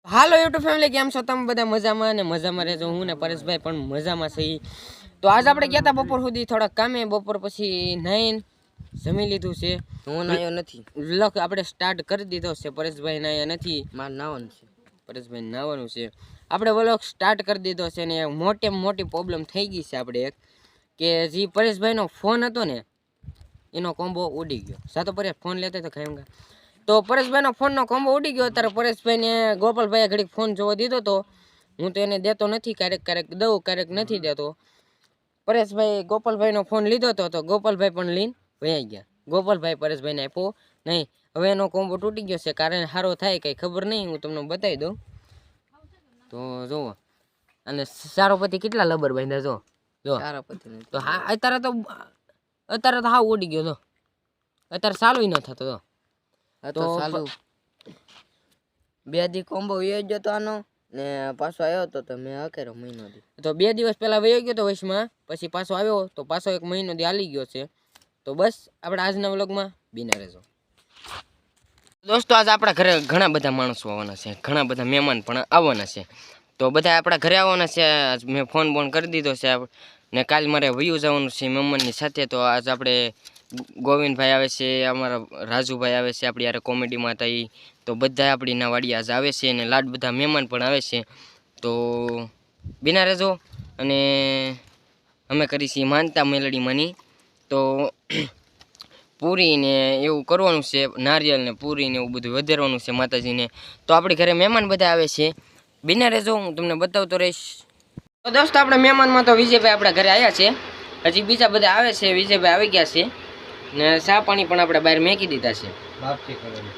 હાલો YouTube family, કેમ છો તમે બધા? મજામાં અને મજામાં રહેજો. હું ને પરેશભાઈ પણ મજામાં છીએ. તો આજ આપણે ગયા હતા બપોર સુધી થોડાક કામે. બપોર પછી નાઈન જમી લીધું છે. હું નાયો નથી. વ્લોગ આપણે સ્ટાર્ટ કરી દીધો છે. પરેશભાઈ નાયા નથી, મારે નાવાનું છે. પરેશભાઈ નાવાનું છે. આપણે વ્લોગ સ્ટાર્ટ કરી દીધો છે ને મોટી પ્રોબ્લેમ થઈ ગઈ છે આપણે એક, કે જે પરેશભાઈનો ફોન હતો ને એનો કોમ્બો ઉડી ગયો. સાતો પરેશ ફોન લેતા તો ખાઈ. તો પરેશભાઈનો ફોનનો કોમ્બો ઉડી ગયો. અત્યારે પરેશભાઈને ગોપાલભાઈએ ઘડીક ફોન જોવા દીધો તો. હું તો એને દેતો નથી, ક્યારેક દઉં, ક્યારેક નથી દેતો. પરેશભાઈ ગોપાલભાઈનો ફોન લીધો તો ગોપાલભાઈ પણ લઈને વહી ગયા. ગોપાલભાઈ પરેશભાઈને આપ્યો નહીં. હવે એનો કોમ્બો તૂટી ગયો છે. કારણ સારો થાય કંઈ ખબર નહીં, હું તમને બતાવી દઉં. તો જુઓ, અને સારોપતિ કેટલા લબર બાંધ્યા જો જો. તો હા, અત્યારે તો હા ઉડી ગયો. તો અત્યારે ચાલુ ન થતો. તો ચાલુ 2 દી કોમ્બો વયો ગયો તો આનો ને પાછો આવ્યો તો મેં આખેરો મહિનો દી. તો 2 દિવસ પહેલા વયો ગયો તો વચમાં, પછી પાછો આવ્યો તો પાછો 1 મહિનો દી હાલી ગયો છે. તો બસ આપણે આજના વ્લોગમાં બિના રહેજો. દોસ્તો આજ આપણા ઘરે ઘણા બધા માણસો આવવાના છે, ઘણા બધા મહેમાન પણ આવવાના છે. તો બધા આપણા ઘરે આવવાના છે. આજ મેં ફોન કરી દીધો છે ને કાલ મારે વયું જવાનું છે મહેમાનની સાથે. તો આજ આપણે ગોવિંદભાઈ આવે છે, અમારા રાજુભાઈ આવે છે, આપણી યારે કોમેડીમાં હતા એ. તો બધા આપણીના વાડી આજ આવે છે અને લાડ બધા મહેમાન પણ આવે છે. તો બિના રહેજો. અને અમે કરી છીએ માનતા મેલડીમાંની. તો પૂરી ને એવું કરવાનું છે, નારિયેલ ને પૂરી ને એવું બધું વધારવાનું છે માતાજીને. તો આપણી ઘરે મહેમાન બધા આવે છે. બિના રહેજો, હું તમને બતાવતો રહીશ. તો દોસ્તો આપણે મહેમાનમાં તો વિજયભાઈ આપણા ઘરે આવ્યા છે. હજી બીજા બધા આવે છે. વિજયભાઈ આવી ગયા છે ને ચા પાણી પણ આપણે બહાર મેકી દીધા છે.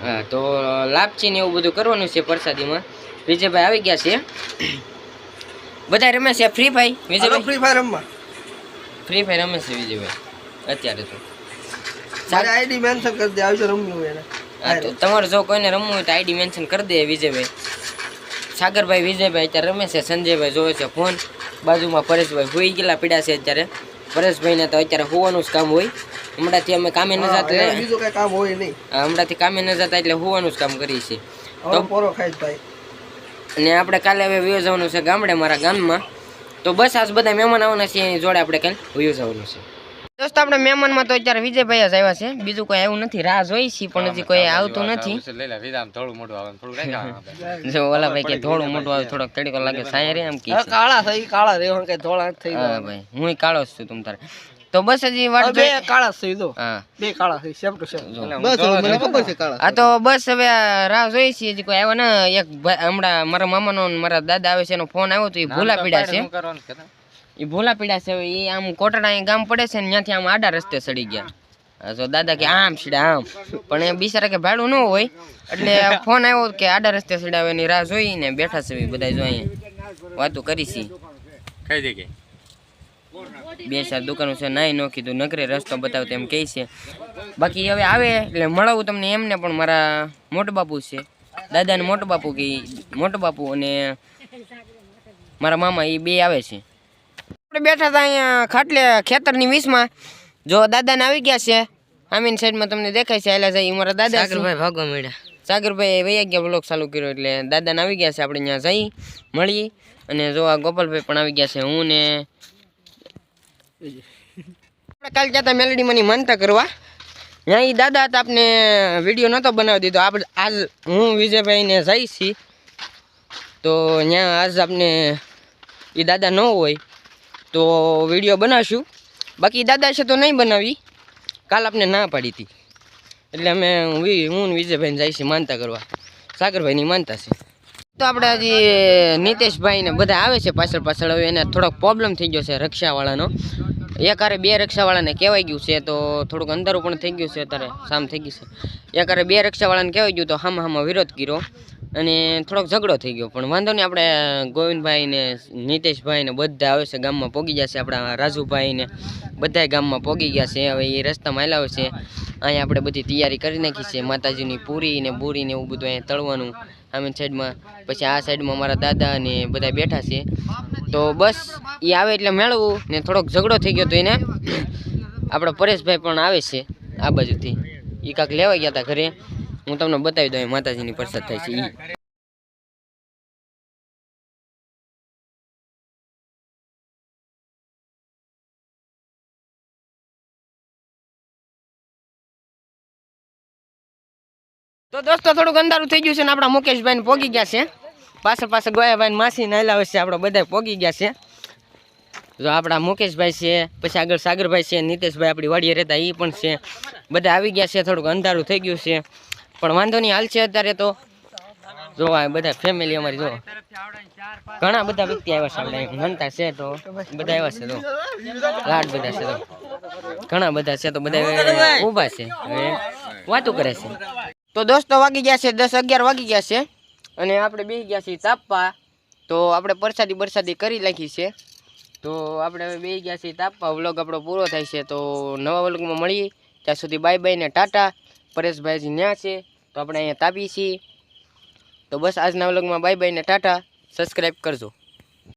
હા, તો લાપચી ને એવું બધું કરવાનું છે પ્રસાદીમાં. વિજયભાઈ આવી ગયા છે. બધા રમે છે free fire. Vijaybhai free fire રમવા રમે છે વિજયભાઈ અત્યારે. તો મારે આઈડી મેન્શન કરી દે, આવજો રમવું હોય એને. હા, તો તમારે જો કોઈને રમવું હોય તો આઈડી મેન્શન કરી દે વિજયભાઈ. સાગરભાઈ વિજયભાઈ અત્યારે રમે છે. સંજયભાઈ જોવે છે ફોન. બાજુમાં પરેશભાઈ હોઈ ગયેલા પીડા છે અત્યારે. પરેશભાઈને તો અત્યારે હોવાનું જ કામ હોય. હમણાંથી અમે કામે ન જતા, બીજું કઈ કામ હોય નહીં. હમણાંથી કામે ન જતા એટલે હોવાનું જ કામ કરીએ છીએ. તો પોરો ખાઈ ભાઈ. અને આપણે કાલે હવે વયો જવાનું છે ગામડે, મારા ગામમાં. તો બસ આજ બધા મહેમાન આવવાના છે, એની જોડે આપણે કાલે વયો જવાનું છે. દોસ્તો આપણે મહેમાનમાં તો અત્યારે વિજયભાઈ જ આવ્યા છે, બીજું કોઈ આવ્યું નથી. રાહ જોઈ છે પણ હજી કોઈ આવતું નથી. જો ઓલા ભાઈ કે થોડું મોટું આવે, થોડોક તડકો લાગે સાયા રે એમ કે કાળા થઈ, કાળા રે કઈ ધોળા થઈ. હા ભાઈ, હું કાળો જ છું તમ તારે. તો બસ હજી વાત બે કાળા થઈ દો. હા, બે કાળા થઈ, સેમ ટુ સેમ. બસ મને ખબર છે કાળા. આ તો બસ હવે રાહ જોઈ છે, હજી કોઈ આવ્યો ને. એક હમણાં મારા મામાનો મારા દાદા આવે છે એનો ફોન આવ્યો તો એ ભૂલા પીડા છે. એ ભૂલા પીડા છે. હવે એ આમ કોટડા ગામ પડે છે ને ત્યાંથી આમ આડા રસ્તે ચડી ગયા. તો દાદા કે આમ સીડા આમ, પણ એ બિચારા કે ભાડું ન હોય એટલે ફોન આવ્યો કે આડા રસ્તે ચડાવે એની રાહ જોઈને બેઠા છે બધા. જો અહીંયા વાતો કરી છે. કઈ જગ્યાએ 2-4 દુકાનો છે. નાઈ નો કીધું, નકરે રસ્તો બતાવતો એમ કહે છે. બાકી હવે આવે એટલે મળાવું તમને એમને પણ. મારા મોટો બાપુ છે, દાદાને મોટો બાપુ કે મોટો બાપુ અને મારા મામા એ બે આવે છે. આપણે બેઠા હતા અહીંયા ખાટલે ખેતરની વીસમાં. જો દાદાને આવી ગયા છે. આમીન સાઈડમાં તમને દેખાય છે. આયલા જાય મારા દાદા. સાગરભાઈ ભાગવા મળ્યા. સાગરભાઈ વૈયા ગયા, બ્લોક ચાલુ કર્યો એટલે દાદાને આવી ગયા છે. આપણે ત્યાં જઈ મળીએ. અને જો આ ગોપાલભાઈ પણ આવી ગયા છે. હું ને આપણે કાલ ગયા હતા મેલડીમાંની માનતા કરવા. ત્યાં એ દાદા હતા, આપણે વિડીયો નહોતો બનાવી દીધો. આપણે આજ હું વિજયભાઈને જઈ છીએ. તો ત્યાં આજ આપણે એ દાદા ન હોય તો વિડીયો બનાવશું. બાકી દાદા છે તો નહીં બનાવી. કાલ આપણે ના પાડી હતી એટલે અમે હું વિજયભાઈને જાય છે માનતા કરવા. સાગરભાઈની માનતા છે. તો આપણે હજી નીતેશભાઈ ને બધા આવે છે પાછળ. હવે એને થોડોક પ્રોબ્લેમ થઈ ગયો છે રિક્ષાવાળાનો. એકારે 2 રિક્ષાવાળાને કહેવાઈ ગયું છે, તો થોડુંક અંધારું પણ થઈ ગયું છે. અત્યારે શામ થઈ ગઈ છે. એકારે 2 રિક્ષાવાળાને કહેવાઈ ગયું તો હામાં વિરોધ કર્યો અને થોડોક ઝઘડો થઈ ગયો. પણ વાંધો નહીં, આપણે ગોવિંદભાઈ ને નીતેશભાઈ ને બધા આવે છે, ગામમાં પોગી ગયા છે. આપણા રાજુભાઈ ને બધા ગામમાં પોગી ગયા છે. હવે એ રસ્તામાં હાલ્યા છે. અહીંયા આપણે બધી તૈયારી કરી નાખી છે. માતાજીની પૂરી ને બૂરી ને એવું બધું અહીંયા તળવાનું આમે સાઈડમાં. પછી આ સાઈડમાં મારા દાદા અને બધા બેઠા છે. તો બસ એ આવે એટલે મેળવું ને. થોડોક ઝઘડો થઈ ગયો તો એને આપણા પરેશભાઈ પણ આવે છે આ બાજુથી. એ કાંક લેવા ગયા હતા ઘરે. હું તમને બતાવી દઉં માતાજીની પ્રસાદ થાય છે. તો દોસ્તો થોડુંક અંધારું થઈ ગયું છે ને આપણા મુકેશભાઈ ને પોગી ગયા છે પાછળ ગોયાભાઈ માસી ને હલાવે છે આપણે બધા પોગી ગયા છે જો આપણા મુકેશભાઈ છે પછી આગળ સાગરભાઈ છે નીતેશભાઈ આપણી વાડીએ રહેતા એ પણ છે બધા આવી ગયા છે થોડુંક અંધારું થઈ ગયું છે પણ વાંધો નહીં હાલ છે અત્યારે તો જો આ બધા ફેમિલી અમારી જો ઘણા બધા વ્યક્તિ આવ્યા છે આપણે મનતા છે તો બધા આવ્યા છે તો લાડ બધા છે તો ઘણા બધા છે તો બધા ઊભા છે હવે વાતો કરે છે તો દોસ્તો વાગી ગયા છે 10-11 વાગી ગયા છે અને આપણે બેસી ગયા છીએ તાપવા તો આપણે પરસાદી કરી નાખી છે તો આપણે હવે બેસી ગયા છીએ તાપવા વ્લોગ આપણો પૂરો થાય છે તો નવા વ્લોગમાં મળીએ ત્યાં સુધી બાય બાય ને ટાટા પરેશભાઈજી ન્યા છે તો આપણે અહીંયા તાપી છીએ તો બસ આજના વ્લોગમાં બાય બાય ને ટાટા સબસ્ક્રાઈબ કરજો